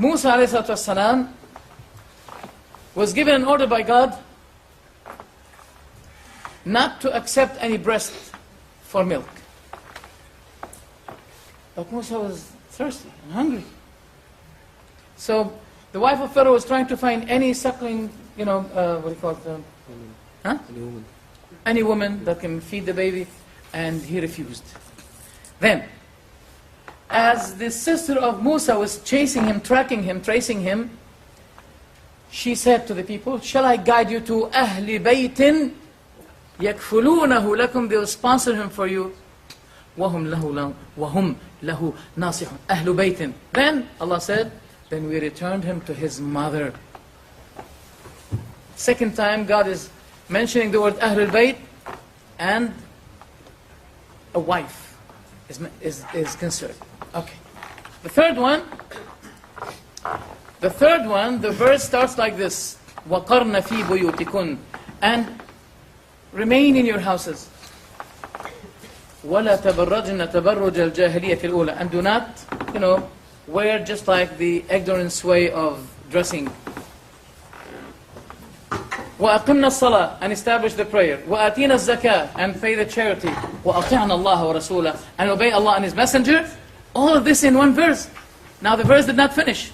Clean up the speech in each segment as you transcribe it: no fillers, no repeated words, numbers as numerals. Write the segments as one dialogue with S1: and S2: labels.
S1: Musa ﷺ was given an order by God not to accept any breast for milk. But Musa was thirsty and hungry. So the wife of Pharaoh was trying to find any suckling, what do you call it? Any woman that can feed the baby, and he refused. Then, as the sister of Musa was chasing him, tracking him, tracing him, she said to the people, shall I guide you to Ahli Baytin? يَكْفُلُونَهُ لَكُمْ. They will sponsor him for you. وَهُمْ لَهُ نَاصِحُونَ Ahli Baytin. Then, Allah said, then we returned him to his mother. Second time, God is mentioning the word Ahlul Bayt, and a wife is concerned. Okay. The third one, the verse starts like this: وَقَرْنَ فِي بُيُوتِكُنْ, and remain in your houses. وَلَا تَبَرَّجْنَ تَبَرُّجَ الْجَاهِلِيَّةِ الْأُولَى, and do not, wear just like the ignorant way of dressing. وَأَقِمْنَا الصَّلَاةِ, and establish the prayer. وَآتِينَا الزَّكَاةِ, and pay the charity. وَأَطِعْنَا اللَّهَ وَرَسُولَهُ, and obey Allah and His Messenger. All of this in one verse. Now the verse did not finish.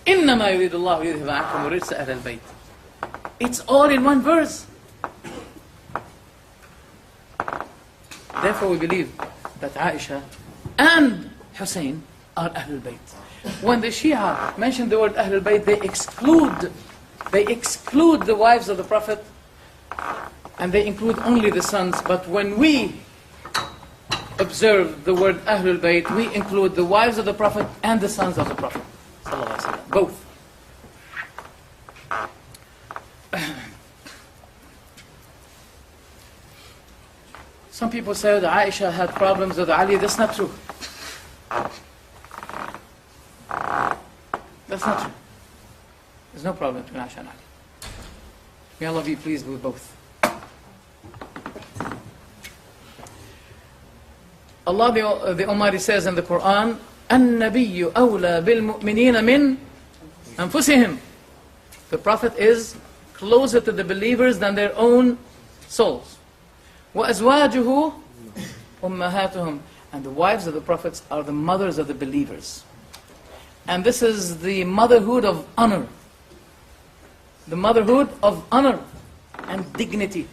S1: إِنَّمَا يُرِيدُ اللَّهُ يُذْهِبَ عَنكُمُ الرِّجْسَ أَهْلَ الْبَيْتِ. It's all in one verse. Therefore we believe that Aisha and Hussain are Ahlul Bayt. When the Shia mention the word Ahlul Bayt, they exclude the wives of the Prophet, and they include only the sons. But when we observe the word Ahlul Bayt, we include the wives of the Prophet and the sons of the Prophet. Both. Some people say that Aisha had problems with Ali. That's not true. That's not true. There's no problem between Aisha and Ali. May Allah be pleased with both. Allah the Almighty says in the Quran, النبي أولى بالمؤمنين من أنفسهم. The Prophet is closer to the believers than their own souls. وأزواجه أمهاتهم. And the wives of the prophets are the mothers of the believers. And this is the motherhood of honor. The motherhood of honor and dignity.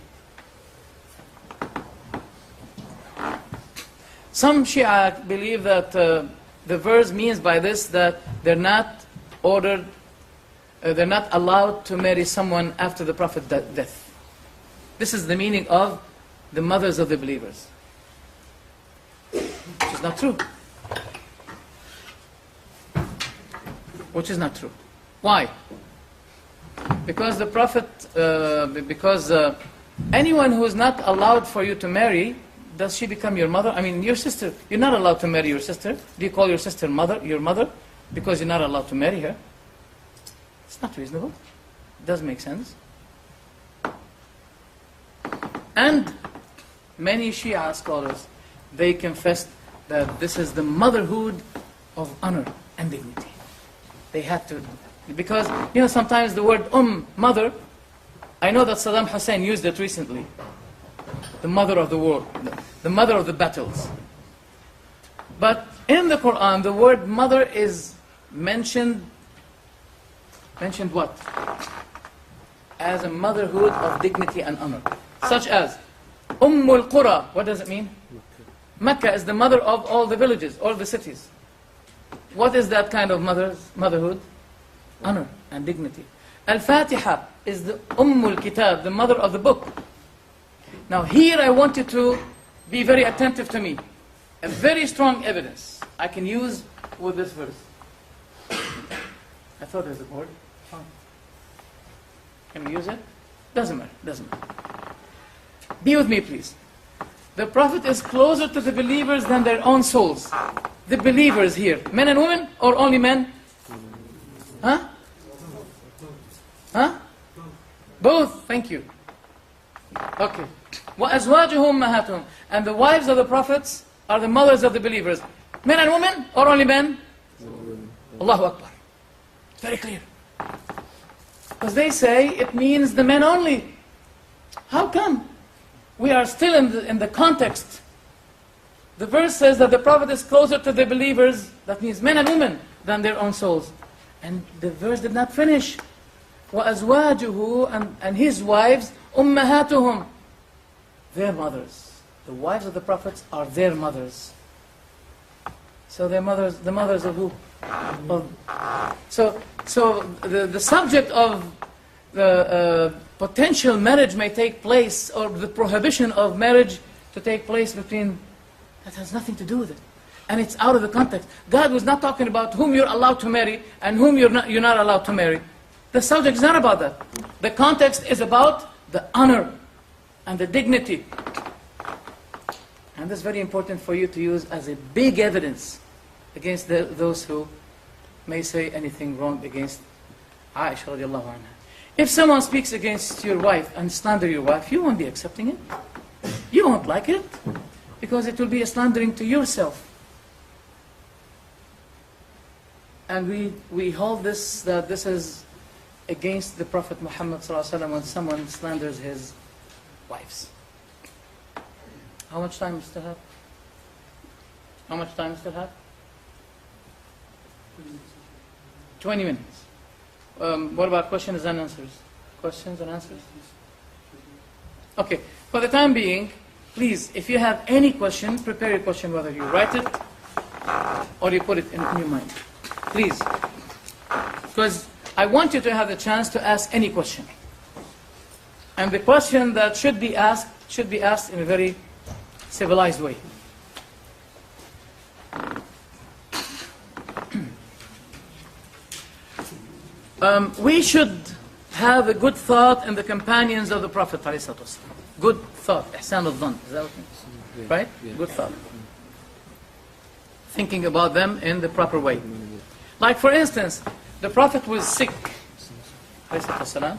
S1: Some Shia believe that the verse means by this that they're not allowed to marry someone after the Prophet's death. This is the meaning of the mothers of the believers. Which is not true. Which is not true. Why? Because the Prophet, anyone who is not allowed for you to marry, does she become your mother? I mean, your sister. You're not allowed to marry your sister. Do you call your sister mother, your mother? Because you're not allowed to marry her. It's not reasonable. It doesn't make sense. And many Shia scholars, they confessed that this is the motherhood of honor and dignity. They had to, because, sometimes the word mother, I know that Saddam Hussein used it recently. The mother of the war, the mother of the battles. But in the Quran, the word mother is mentioned what? As a motherhood of dignity and honor. Such as, Ummul Qura, what does it mean? Mecca is the mother of all the villages, all the cities. What is that kind of motherhood? Honor and dignity. Al-Fatiha is the Ummul Kitab, the mother of the book. Now here I want you to be very attentive to me. A very strong evidence I can use with this verse. I thought there's a board. Oh. Can we use it? Doesn't matter. Be with me, please. The Prophet is closer to the believers than their own souls. The believers here, men and women, or only men? Huh? Both, thank you. Okay. وَأَزْوَاجُهُ أُمَّهَاتُهُمْ. And the wives of the prophets are the mothers of the believers. Men and women, or only men? Allahu Akbar. Very clear. Because they say it means the men only. How come? We are still in the context. The verse says that the Prophet is closer to the believers, that means men and women, than their own souls. And the verse did not finish. وَأَزْوَاجُهُ, and his wives, أُمَّهَاتُهُم, their mothers. The wives of the prophets are their mothers. So their mothers, the mothers of who? So the subject of the potential marriage may take place, or the prohibition of marriage to take place between, that has nothing to do with it. And it's out of the context. God was not talking about whom you're allowed to marry and whom you're not allowed to marry. The subject is not about that. The context is about the honor and the dignity. And this is very important for you to use as a big evidence against those who may say anything wrong against Aisha radiallahu anha. If someone speaks against your wife and slander your wife, you won't be accepting it. You won't like it, because it will be a slandering to yourself. And we hold this, that this is against the Prophet Muhammad ﷺ when someone slanders his wives. How much time we still have? How much time we still have? 20 minutes. What about questions and answers? Questions and answers? Okay. For the time being, please, if you have any question, prepare your question, whether you write it or you put it in your mind. Please. Because I want you to have the chance to ask any question. And the question that should be asked in a very civilized way. We should have a good thought in the companions of the Prophet ﷺ. Good thought, ihsan al-dhan. Is that what it means? Right? Yeah. Good thought. Thinking about them in the proper way. Like for instance, the Prophet was sick, ﷺ,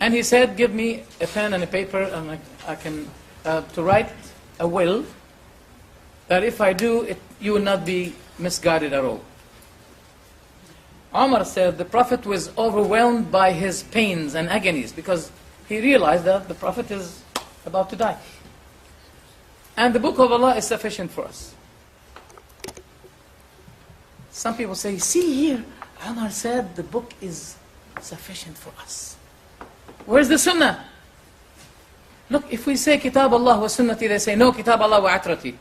S1: and he said, give me a pen and a paper and I can to write a will that if I do it, you will not be misguided at all. Umar said the Prophet was overwhelmed by his pains and agonies because he realized that the Prophet is about to die. And the book of Allah is sufficient for us. Some people say, see here, Umar said the book is sufficient for us. Where's the Sunnah? Look, if we say Kitab Allah wa Sunnati, they say, no, Kitab Allah wa Atrati.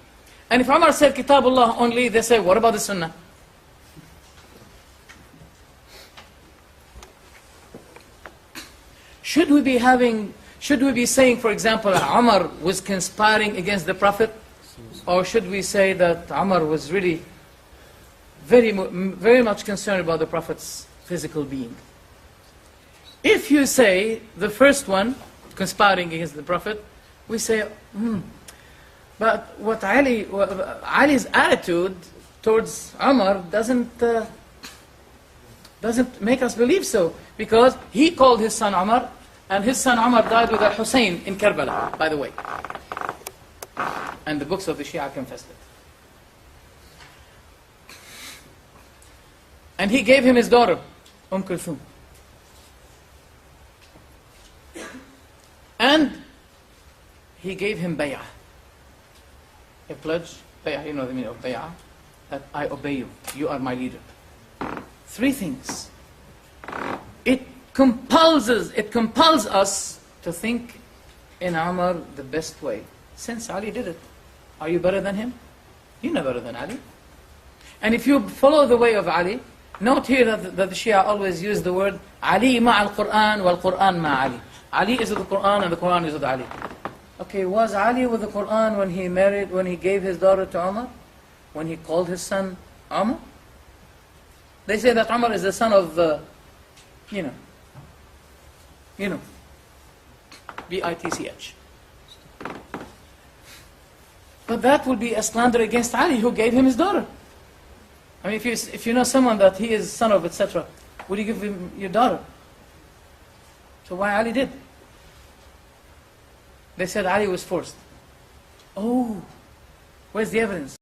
S1: And if Umar said Kitab Allah only, they say, what about the Sunnah? Should we be saying, for example, Umar was conspiring against the Prophet? Or should we say that Umar was really very much concerned about the Prophet's physical being? If you say the first one, conspiring against the Prophet, we say, but what Ali's attitude towards Umar doesn't make us believe so, because he called his son Umar, and his son Umar died with Hussain in Karbala, by the way. And the books of the Shia confessed it. And he gave him his daughter, Kulthum. And he gave him bay'ah, a pledge, bay'ah, you know the meaning of bay'ah, that I obey you, you are my leader. 3 things. It compels us to think in Umar the best way. Since Ali did it, are you better than him? You're not better than Ali. And if you follow the way of Ali, note here that the Shia always use the word Ali ma'al Quran wal Quran ma'ali. Ali is with the Quran and the Quran is with Ali. Okay, was Ali with the Quran when he gave his daughter to Umar? When he called his son Umar? They say that Umar is the son of, Bitch. But that would be a slander against Ali, who gave him his daughter. I mean, if you know someone that he is son of, etc., would you give him your daughter? So why Ali did? They said Ali was forced. Oh, where's the evidence?